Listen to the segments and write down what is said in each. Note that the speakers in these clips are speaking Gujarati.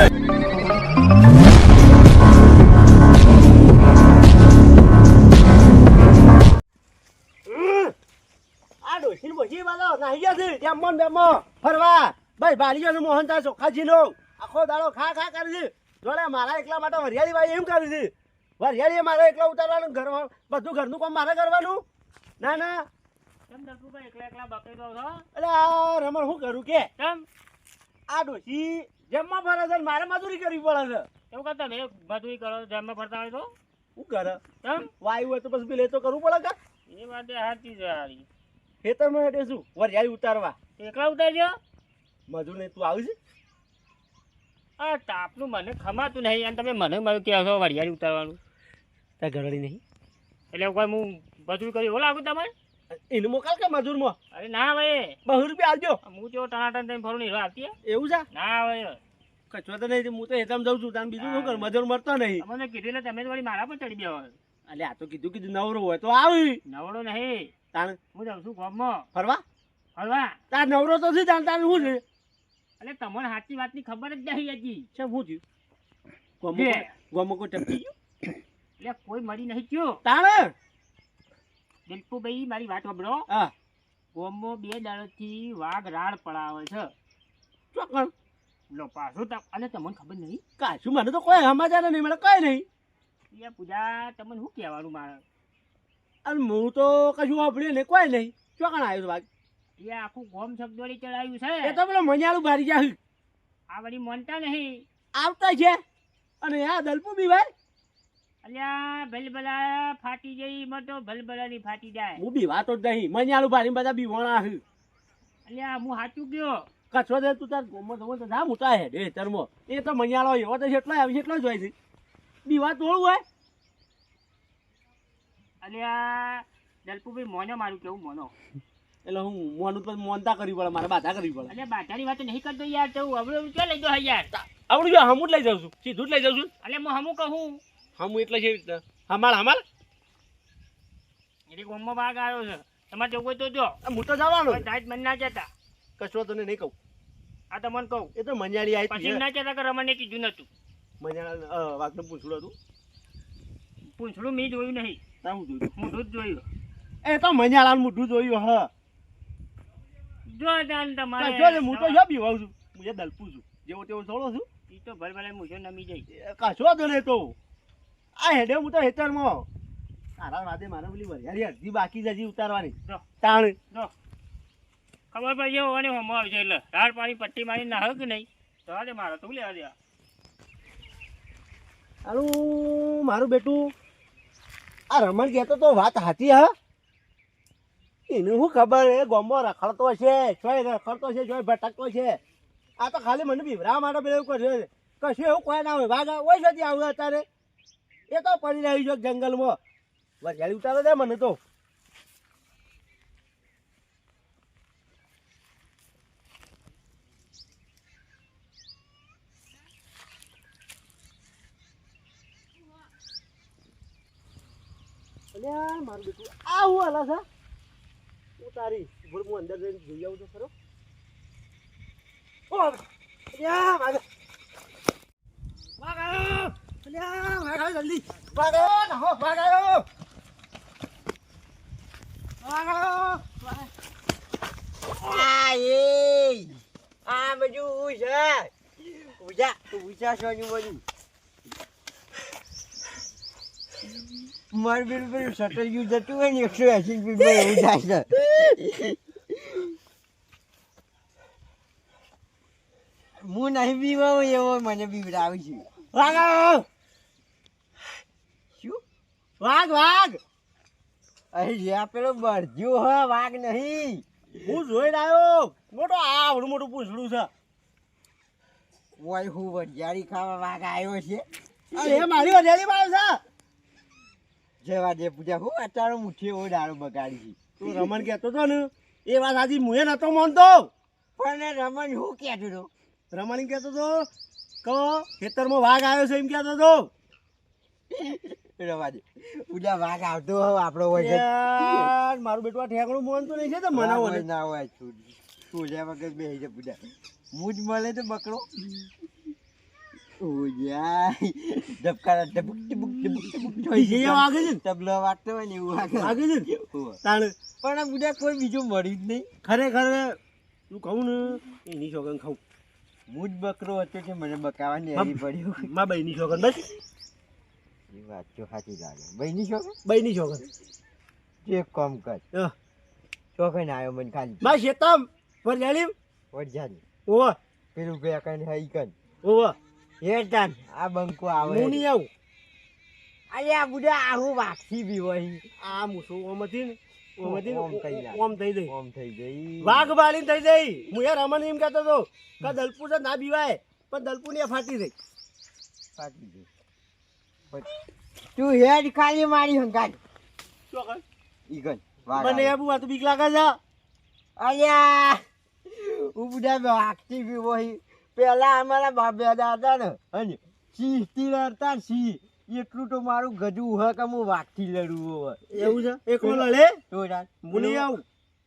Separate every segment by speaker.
Speaker 1: આ ડોશી બોશી વાળો નાહી ગયા છે ત્યાં મન બેમો ફરવા ભાઈ ભારીઓ મોહનતા ચોખાજી નો આખો દાડો ખા ખા કરી છે જોડે મારા એકલા માટે વરિયાળી ભાઈ એમ કરી છે વરિયાળી મારે એકલા ઉતારવાનું ઘર બધું ઘરનું કામ મારે કરવાનું ના ના
Speaker 2: કેમ દલપુભાઈ એકલા એકલા બકરી દો છો?
Speaker 1: અરે આ રમણ શું કરું કે
Speaker 2: કેમ
Speaker 1: આ ડોશી જમવા ફરે છે મારે મજૂરી કરવી પડે છે
Speaker 2: એવું કરતા ને મજૂરી કરો જેમ ફરતા હોય તો
Speaker 1: શું કરે
Speaker 2: કેમ
Speaker 1: વાયુ હોય તો પછી પેલે તો કરવું પડે કે
Speaker 2: એ વાત સાચી છે હારી.
Speaker 1: ખેતરમાં હેઠે શું વરિયાળી ઉતારવા
Speaker 2: એકલા ઉતારજો
Speaker 1: મજૂર ને તું આવી છે
Speaker 2: આ તાપનું મને ખમાતું નહીં અને તમે મને મારું કહો છો વરિયાળી ઉતારવાનું
Speaker 1: ત્યાં ઘરડી નહીં
Speaker 2: એટલે કોઈ હું મજૂરી કરી એવું લાગુ તમારે
Speaker 1: એને મોકલ કે મજૂરમાં
Speaker 2: અરે ના ભાઈ
Speaker 1: ₹200 આલજો
Speaker 2: હું તો ટનાટન થઈને ફરું નહીં આવતી
Speaker 1: એવું છે
Speaker 2: ના ભાઈ
Speaker 1: કચવા તો નહીં હું તો હેતામ જાઉં છું તાન બીજું શું કર મજૂર મળતો નહીં
Speaker 2: તમને કીધું એટલે તમે જ વળી મારા પર ચડી બેહો.
Speaker 1: અલે આ તો કીધું નવરો હોય તો આવી
Speaker 2: નવડો નહીં
Speaker 1: તાણ
Speaker 2: હું જાઉં છું ગામમાં
Speaker 1: ફરવા
Speaker 2: ફરવા.
Speaker 1: તાર નવરો તો છે તાન શું છે
Speaker 2: એટલે તમને સાચી વાતની ખબર જ નહીં હજી.
Speaker 1: શું થયું
Speaker 2: બે.
Speaker 1: ગોમો કોઈ ટપકી ગયું
Speaker 2: એટલે કોઈ મળી નહીં ગયો.
Speaker 1: તાણ
Speaker 2: દિલપુભાઈ મારી વાત સાંભળો.
Speaker 1: હા
Speaker 2: ગોમમાં 2 દાડોથી વાઘ રાડ પડાવે છે.
Speaker 1: ચોકણ
Speaker 2: લો પાછું અને તમને ખબર નહીં
Speaker 1: કાશું મને તો કોઈ સમાચાર નહીં મળે કઈ નહીં
Speaker 2: એ પૂજા તમને શું કહેવાનું મારે
Speaker 1: અને હું તો કશું વાપર્યું નહીં કોઈ નહીં ચોકણ આવ્યો ભાગ
Speaker 2: એ આખું ગોમ છગદોડી ચડાવ્યું છે.
Speaker 1: એ તો પેલો મજાળું બારી જાય
Speaker 2: આ વળી માનતા નહીં.
Speaker 1: આવતા છે અને આ દલપુ બી ભાઈ
Speaker 2: અલ્યા ભલભલા ફાટી જઈ એમાં તો ભલભલાની ફાટી જાય.
Speaker 1: હું બી વાતો જ નહીં મજાળું બારી બધા બી વણા છે
Speaker 2: અલ્યા હું સાચું ગયો.
Speaker 1: કચરો દે તું તાર ગોમો તો જા મોટા હે દે તરમો એ તો મજાળો એવો તો જેટલો આવી એટલો જ હોય છે બીવા તોડું હોય
Speaker 2: અલ્યા દલપુભાઈ મોનો મારું કેવું મોનો.
Speaker 1: એટલે હું મોનું તો મોનતા કરવી પડે મારે બાધા કરવી પડે
Speaker 2: અલ્યા બાટાની વાત નહીં કરતો યાર તો હવે ક્યાં લઈ જાઓ યાર.
Speaker 1: આવડું જો હમું જ લઈ જાઉં છું સીધું જ લઈ જાઉં છું
Speaker 2: અલ્યા હું હમું કહું
Speaker 1: હમું એટલે છે હમાળ
Speaker 2: એટલે ગોમમાં વાઘ આવ્યો છે. તમારે જવું હોય તો જો
Speaker 1: હું તો જવાનો
Speaker 2: સાહેબ મને ના જતા.
Speaker 1: કચરો તને નહીં કહું
Speaker 2: આ તો મને કહું
Speaker 1: એ તો મજાળી આવી
Speaker 2: પછી ના જતા કે રમણને કીધું નતું.
Speaker 1: મજાળા વાઘને પૂછડું હતું
Speaker 2: પૂંછડું મેં જોયું નહીં
Speaker 1: તા હું જોયું
Speaker 2: મોઢું જ જોયું.
Speaker 1: એ તો મજાળાનું મોઢું જોયું હ
Speaker 2: જો દાન તમારે
Speaker 1: જો હું તો જો બીવાઉં છું હું એ દલપું છું જેવો તેવો થોડો છું
Speaker 2: ઈ તો ભલભલા મૂછો નમી જાય.
Speaker 1: કચરો તો નહીં તો આ હેડે હું તો હેતરમાં તારા વાદે મારે પેલી વરિયાળી અડધી બાકી જ હજી ઉતારવાની
Speaker 2: જો
Speaker 1: તાણ
Speaker 2: જો ખબર પડી હોવાની હોમો આવશે એટલે ધાર પાણી પટ્ટી મારી ના કે નહીં તો આજે મારે તો લેવા દે.
Speaker 1: હારું મારું બેટું આ રમણ કહેતો તો વાત સાચી હા એને શું ખબર એ ગોમમાં રખડતો છે જોઈ રખડતો છે જોઈ ભટકતો છે આ તો ખાલી મને બીવરાવા માટે પેલું કર્યું કશું એવું કોઈ ના હોય વાઘ હોય જતી આવ્યું અત્યારે એ તો પડી રહ્યું છે જંગલમાં વરિયાળી ઉતારો દે મને તો મારું બેટું આ હું હાલા છે ઉતારી હું અંદર જઈને જોઈ આવું તો ખરો ઓ વાઘ વાઘ જલ્દી વાઘ નાહો વાઘ આવ્યો આ બધું છે પૂજા તું પૂછા છો બધું મારું પેલું પેલું શટર યુ જતું હોય ને 180 રૂપિયા એવું થાય છે હું નહીં બીવા એવો મને બીવડાવી છે વાઘ શું વાઘ વાઘ અહીં જ્યાં પેલો બળજ્યો હ વાઘ નહીં હું જોઈને આવ્યો મોટો આવડું મોટું પૂછડું છે ઓય હું વરિયાળી ખાવા વાઘ આવ્યો છે એ મારી વરિયાળી માં છે જેવા જે પૂજા હું અત્યારે મુઠ્ઠી એવો દારૂ બગાડી છે તું રમણ કહેતો હતો ને એ વાત આજે મુએ નતો માનતો પણ રમણ હું કહેતો હતો રમણ કહેતો હતો કે ખેતરમાં વાઘ આવ્યો છે એમ કહેતો હતો રવા દે પૂજા વાઘ આવતો હવે આપણો હોય મારું બેટું આ ઠેકણું મોનતો નહીં છે તો મનાવો ના હોય પૂજા વગર બે છે પૂજા મુજ મળે તો બકરો ઓયા ધબકારા ડબુક ડબુક ડબુક ડબુક
Speaker 3: ડીજે જેવો વાગે છે ને?
Speaker 1: તબલો વાગતો હોય ને એવું વાગે
Speaker 3: વાગે છે ને?
Speaker 1: ઓવે.
Speaker 3: તાણ
Speaker 1: પણ આ બુડા કોઈ બીજું મળ્યું જ નહીં.
Speaker 3: ખરેખર તું કહું ને એની છોકન ખાઉં
Speaker 1: હું જ બકરો હતો કે મને બકાવાની આવી પડ્યું.
Speaker 3: માં બઈની છોકન બસ
Speaker 1: એ વાત તો સાચી લાગે. ભાઈની છોકર
Speaker 3: બઈની છોકન
Speaker 1: એક કામ કર.
Speaker 3: હા.
Speaker 1: છોકર આવ્યો મને ખાલી
Speaker 3: માં શેતમ વરજાલી
Speaker 1: વરજાની
Speaker 3: ઓવા
Speaker 1: પેલું બે કઈ હઈ કર
Speaker 3: ઓવા
Speaker 1: હેટાન આ બંકો આવે.
Speaker 3: હું નહીં આવું
Speaker 1: અરે આ બુડા આવું વાગથી બી હોય.
Speaker 3: આ મૂછું ઓમથી ને ઓમથી
Speaker 1: ઓમ થઈ જાય.
Speaker 3: ઓમ થઈ જાય
Speaker 1: ઓમ થઈ ગઈ.
Speaker 3: વાઘ બાળી થઈ જાય હું યાર રમણ એમ કહેતો હતો કે દલપુર ના બીવાય પણ દલપુર ને ફાટી થઈ
Speaker 1: ફાટી ગઈ. તું હેડ ખાલી મારી હંગાત
Speaker 3: ચોકન
Speaker 1: ઈગન
Speaker 3: મને એ બુઆ તો બીક લાગે છે
Speaker 1: અલ્યા હું બુડા વાગતી બી હોય. પેલા અમારા બાપ દાદા હતા ને અને સિંહ થી લડતા ને સિંહ એટલું તો મારું ગજું હોય કે હું વાગથી લડવું હોય.
Speaker 3: એવું છે એકલો લડે
Speaker 1: તો યાર
Speaker 3: હું નહીં આવું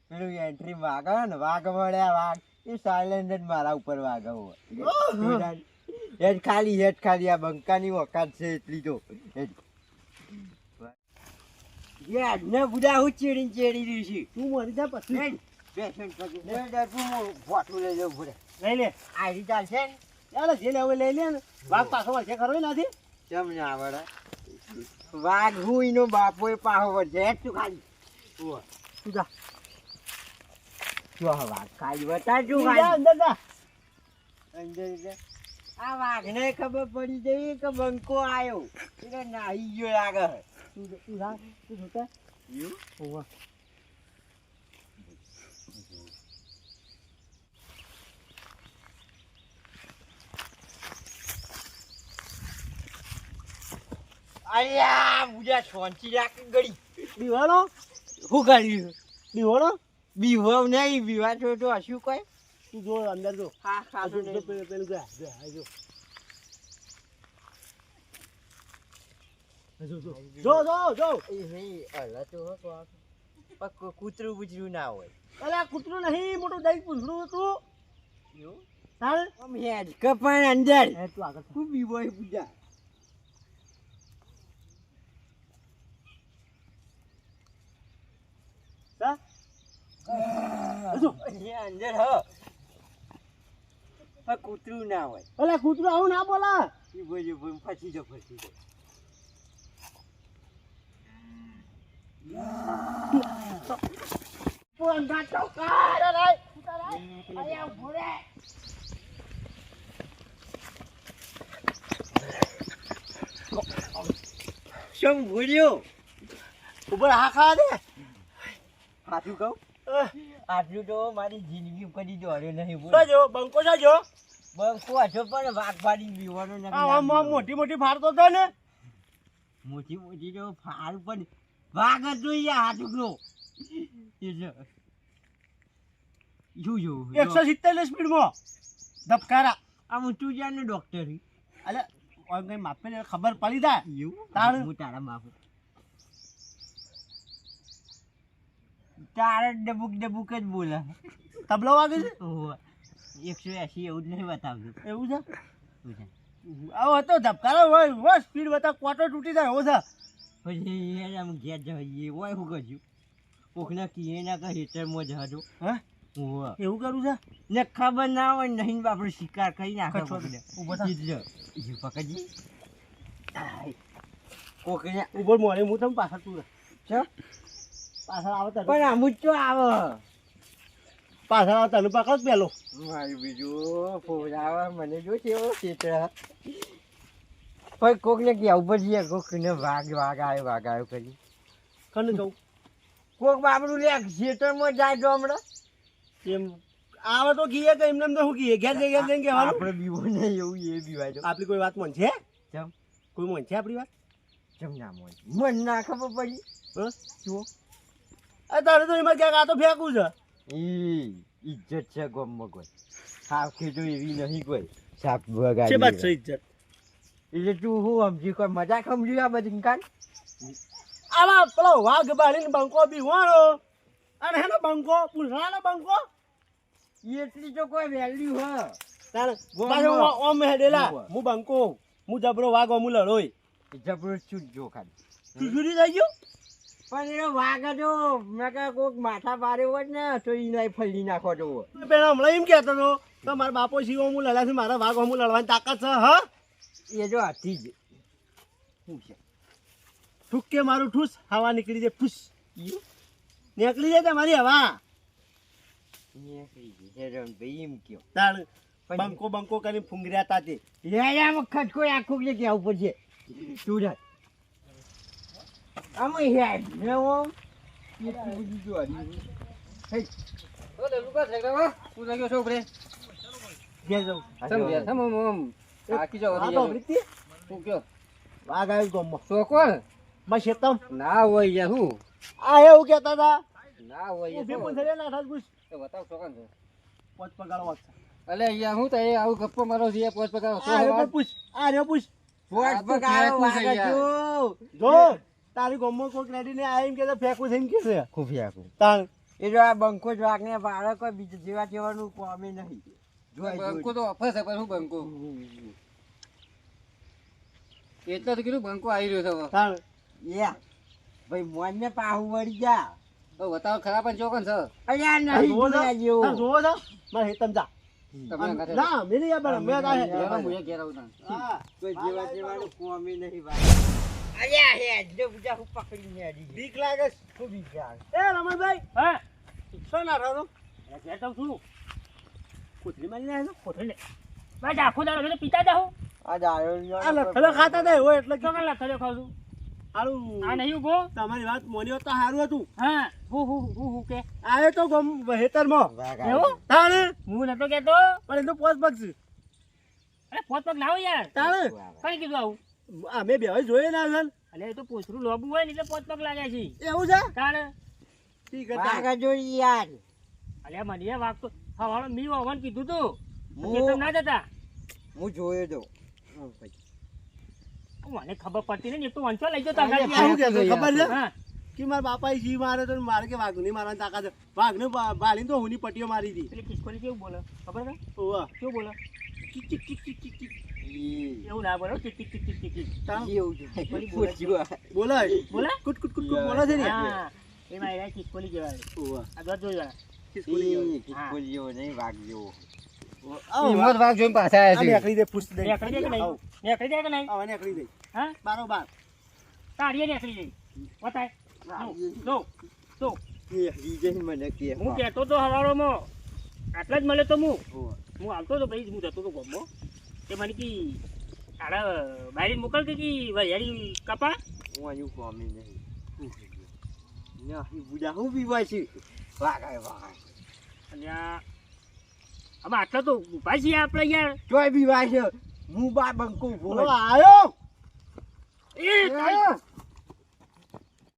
Speaker 1: પેલું એન્ટ્રી વાગે ને વાઘ મળ્યા વાઘ એ સાયલેન્ટ જ મારા ઉપર વાગે હોય. હેડ ખાલી આ બંકાની વખત છે એટલી તો યાર ને બુડા હું ચેડી રહ્યું છે.
Speaker 3: તું મરી જા પછી
Speaker 1: હેડ પેશન્ટ પછી ને ડરતું હું ફોટું લઈ જવું પડે.
Speaker 3: લઈ લે
Speaker 1: આ રીતે ચાલશે ને
Speaker 3: ચાલો જે લેવું લઈ લે ને વાઘ પાછો વળશે ખરો નથી
Speaker 1: કેમ ના આવડે વાઘ હું એનો બાપો એ પાહો વળશે. હેડ તું ખાલી
Speaker 3: તું જા
Speaker 1: જો વાઘ ખાલી બતા તું
Speaker 3: તું જા
Speaker 1: ખાલી
Speaker 3: અંદર જા
Speaker 1: અંદર જા. આ વાઘને ખબર પડી જઈ કે બંકો આવ્યો એટલે નાહી ગયો લાગે.
Speaker 3: તું જા તું જોતા ઓવા
Speaker 1: અલ્યા બુડા સોંચી રાખી ગળી
Speaker 3: બીવાળો
Speaker 1: શું કર્યું
Speaker 3: બીવાળો
Speaker 1: બીવાવ નહીં બીવા તો હશું કોઈ
Speaker 3: તું જો અંદર જો
Speaker 1: હા
Speaker 3: આ જો પેલું ગયા જો
Speaker 1: એ નહીં અલા તો કૂતરું બુતરું ના હોય.
Speaker 3: અરે આ કૂતરું નહીં મોટું દહીં પૂંછડું હતું
Speaker 1: એવું
Speaker 3: તારે
Speaker 1: આમ હેડ કપાણ અંદર
Speaker 3: એ તું આગળ
Speaker 1: શું બીવાય બુડા
Speaker 3: જા
Speaker 1: અહીંયા અંદર હ પણ કૂતરું ના હોય.
Speaker 3: અરે કૂતરું આવું ના બોલા
Speaker 1: એ બોલ્યો બોલ ફસી જાઓ શું ભૂલ્યો
Speaker 3: ઉપર હા ખા દે
Speaker 1: સાચું કહું આટલું તો મારી જિંદગી કદી દોડ્યો નહીં. બોલ
Speaker 3: સાજો બંકો સાજો
Speaker 1: બંકો હશો પણ વાઘ પાડી બીવાનો
Speaker 3: આમ મોટી મોટી ફાડતો હતો ને
Speaker 1: મોટી મોટી તો ફાર પણ વાઘ જ જોઈએ આ ટુકડો જોયું
Speaker 3: 170 સ્પીડમાં ધબકારા
Speaker 1: આમ તું જ્યાં ને ડોક્ટર
Speaker 3: અલે ઓય કઈ માપે ને ખબર પડી જાય
Speaker 1: એવું
Speaker 3: તારું?
Speaker 1: હું તારા માપ તારા ડબુક ડબુક જ બોલે.
Speaker 3: તબલો વાગે છે
Speaker 1: ઓહો 180 એવું જ નહીં બતાવતું.
Speaker 3: એવું છે આવો હતો ધબકારા હોય સ્પીડ બતા ક્વાર્ટર તૂટી જાય એવો છે
Speaker 1: પછી યાર આમ ઘેર જઈએ હોય શું કરશું કોકના કીએ ના કે હેઠળમાં જજો.
Speaker 3: હા
Speaker 1: ઓહો
Speaker 3: એવું કરું છે
Speaker 1: ને ખબર ના હોય નહીં આપણે શિકાર કરી નાખે
Speaker 3: કચ્છો
Speaker 1: કોકને.
Speaker 3: ઊભો થા.
Speaker 1: ઈ પકડજી કોકને
Speaker 3: ઉપર મોરે હું તમે પાછળ તું
Speaker 1: છે
Speaker 3: પાછળ આવે તને
Speaker 1: પણ આમ જ તો આવે
Speaker 3: પાછળ આવે તને પકડ પેલો
Speaker 1: મારું બીજું ફોન આવે મને જો કેવો ચિત્ર પણ કોકને કે ઉપર જઈએ કોકને વાઘ આવ્યો કરી
Speaker 3: કને જવું
Speaker 1: કોક બાબરું લે ખેતરમાં જાય તો હમણાં
Speaker 3: એમ આવે તો કીએ કે એમને તો શું કીએ ઘેર જઈને કહેવાનું
Speaker 1: આપણે બીવો નહીં એવું એ બીવાય તો
Speaker 3: આપણી કોઈ વાત મન છે
Speaker 1: ચમ
Speaker 3: કોઈ મન છે આપણી વાત
Speaker 1: ચમ ના મન ના ખબર પડી
Speaker 3: બસ
Speaker 1: જુઓ
Speaker 3: તારે તો એમાં ક્યાંક આ તો ફેંકવું છે
Speaker 1: ઇજ્જત છે ગમમાં કોઈ સાપ ખેતો એવી નહીં કોઈ સાપ
Speaker 3: છે
Speaker 1: વગાડી
Speaker 3: બાત છે ઇજ્જત
Speaker 1: એટલે તું હું સમજી કોઈ મજાક સમજ્યું આ બધી કાન
Speaker 3: આમાં પેલો વાઘ બાળીને બંકો બીવાણો અને હેનો બંકો પૂછાનો બંકો
Speaker 1: એટલી તો કોઈ વેલ્યુ હ
Speaker 3: તારે
Speaker 1: ગોમમાં.
Speaker 3: પાછો ઓમ હેડેલા
Speaker 1: ગોમમાં.
Speaker 3: હું બંકો હું જબરો વાઘ હું લડોય
Speaker 1: જબરો ચૂંટજો ખાલી
Speaker 3: તું જુદી થઈ ગયો
Speaker 1: પણ એનો વાઘ જો મેં કહે કોક માથા માર્યો હોય ને તો ઈ ફરી નાખો જો
Speaker 3: પેલા હમણાં એમ કહેતો હતો કે મારા બાપો શિવ હું લડ્યા છે મારા વાઘ હું લડવાની તાકાત છે હા
Speaker 1: એ જો હાથી જ શું છે
Speaker 3: ઠુકે મારું ઠૂસ હવા નીકળી જાય ફૂસ નીકળી જાય તમારી હવા
Speaker 1: નીકળી ગઈ ભાઈ એમ કયો
Speaker 3: તાણ
Speaker 1: પણ-
Speaker 3: બંકો બંકો કરીને ફૂંગર્યા તા તે
Speaker 1: હેરામાં ખટકો આખું કે કેવું પડશે સુરત અમે હેડ ને ઓમ એટલું બધું જો હરી હે
Speaker 4: ઓ દલુકા છેકરા હું જાગ્યો છો ઉપરે
Speaker 3: ઘેર જાઉં
Speaker 4: સમ ગયા સમ આકી જાવ
Speaker 3: હા તો પ્રીતિ
Speaker 4: હું કયો
Speaker 3: વાઘ આવ્યો ગામમાં
Speaker 4: સો કોણ
Speaker 3: માં શેતમ
Speaker 4: ના હોય યાર હું
Speaker 3: આ એવું કહેતા હતા
Speaker 4: ના હોય યાર
Speaker 3: ઊભી
Speaker 4: શું?
Speaker 3: પૂછે ના થાત પૂછ
Speaker 4: તો બતાવ છો કોણ છે
Speaker 3: પોચ પગાર વાત
Speaker 4: અલે યાર હું તો એ આવું ગપ્પો મારો છે યાર પોચ પગાર સો
Speaker 3: આ રહ્યો
Speaker 4: વાત.
Speaker 3: પણ પૂછ આ રહ્યો પૂછ
Speaker 1: પોટ
Speaker 4: આ તો
Speaker 1: પગારો
Speaker 4: ફેંકવું છે
Speaker 1: વાગે
Speaker 4: યાર.
Speaker 1: જો
Speaker 3: જો તારી ગામમાં કોઈ ક્રેડિટ ને આ એમ કે ફેંકું છે એમ કે છે
Speaker 1: ખૂબ ફેંકું
Speaker 3: તાણ
Speaker 1: એ જો આ બંકો જ વાગને બાળકો બીજા જેવા જેવાનું કોમે નહીં જોઈ
Speaker 4: બંકો તો ઓફર છે પણ હું બંકો એટલે તો કીધું બંકો આવી રહ્યો છે હવે.
Speaker 3: તાણ
Speaker 1: યા ભાઈ મોને પાહુ વળી જા
Speaker 4: હવે બતાવો ખરા પણ ચોકન છે
Speaker 1: અલ્યા
Speaker 3: તાર
Speaker 1: નહીં
Speaker 3: જોવો છો?
Speaker 1: જોયા જેવો
Speaker 3: તાર જોવો છો? મારે હેતમ જા
Speaker 4: તમે કાંઠે
Speaker 3: ના મેં નહીં આ મેં આ
Speaker 4: યાર, હું એ ઘેર આવું તાણ.
Speaker 3: હા
Speaker 1: કોઈ જેવા જેવાનું કોમે નહીં ભાઈ અલ્યા હે જો બીજા હું પકડીને આડી
Speaker 3: બીક લાગે છે.
Speaker 1: ખૂબ બીક લાગે
Speaker 3: એ રમણભાઈ
Speaker 2: હા
Speaker 3: શું ના રહો
Speaker 2: ઘેર જાઉં છું
Speaker 3: કોથળી મારી નાખે
Speaker 2: કોથળી લે બસ આખો દાડો એટલે પીતા જાઉં
Speaker 1: આ દારૂ
Speaker 3: આ લખેલો ખાતા હતા હોય એટલે
Speaker 2: તો કેટલા થયો ખાઉં છું
Speaker 3: સારું
Speaker 2: આ નહીં ઉભો
Speaker 3: તમારી વાત મોની હોત તો સારું હતું
Speaker 2: હા હું કે
Speaker 3: આવ્યો તો ગમ હેતરમાં
Speaker 2: એવું
Speaker 3: તાણે
Speaker 2: હું નતો કેતો
Speaker 3: પણ એ તો પોચ પગ છે
Speaker 2: અરે પોત પગ લાવો યાર
Speaker 3: તાણે
Speaker 2: કઈ કીધું આવું
Speaker 3: અમે બે જોઈએ ના સર
Speaker 2: અલે એ તો પોસરું લોબુ હોય ને એટલે પોત પગ લાગે છે
Speaker 3: એવું છે
Speaker 2: તાણે
Speaker 3: ઠીક છે
Speaker 1: વાગા જોડી યાર
Speaker 2: અલે મને વાગતો હવાળો મી હોવાનું કીધું તું
Speaker 1: હું-
Speaker 2: ખેતર ના જતા
Speaker 1: હું જોયો તો
Speaker 2: મને ખબર પડતી નહીં એ તો વંચો લઈ જતો
Speaker 1: અરે
Speaker 3: આવું કે છે, ખબર છે
Speaker 2: હા
Speaker 3: કે મારા બાપાએ જી મારે તો મારે કે વાઘ નહીં મારવાની તાકાત છે. વાઘને બાળીને તો હુંની પટ્ટીઓ મારી હતી
Speaker 2: એટલે કિસ્કોલી કેવું બોલે ખબર છે
Speaker 3: ઓવા
Speaker 2: કેવું બોલે
Speaker 3: ચીક ચીક ચીક ચીક ચીક ચીક
Speaker 2: એવું ના બોલો tick tick tick tick tick tick
Speaker 3: તાણ
Speaker 1: બોલે
Speaker 2: બોલે
Speaker 3: કુટ કુટ કુટ કુટ બોલે છે ને
Speaker 2: હા એમાં એના કિસ્કોલી જેવા
Speaker 3: ઓવા
Speaker 2: આ દોડ જોઈ જરા
Speaker 3: ખિસકોલી કહેવાય.
Speaker 1: નહીં વાગ જેવો
Speaker 3: આવો,
Speaker 4: હિંમત વાઘ જોઈને પાછા
Speaker 3: આ
Speaker 4: આવ્યા છે.
Speaker 3: નેકળી દે પૂછ દે
Speaker 2: નેકળી દે કે નહીં
Speaker 3: આવો,
Speaker 2: નેકળી દે કે નહીં
Speaker 3: આવો નેકળી દે
Speaker 2: હા
Speaker 3: બારોબાર
Speaker 2: તાળીએ નેકળી જઈ બતાય જો જો
Speaker 1: મને કે
Speaker 2: હું કહેતો તો હવારોમાં આટલા જ મળે તો હું આવતો તો ભાઈ હું જતો તો ગમો તે મને કી તારા બારી મોકલ કે વરિયાળી કપા
Speaker 1: હું અહીં કોમી નહીં નહીં બુડા હું પીવાય છે વાગાય વાગાય
Speaker 2: અને આ આમાં આટલા તો ઉભા છીએ આપણે યાર
Speaker 1: તોય પીવાય છે હું બા બંકો
Speaker 3: બોલો આયો
Speaker 2: એ તારી-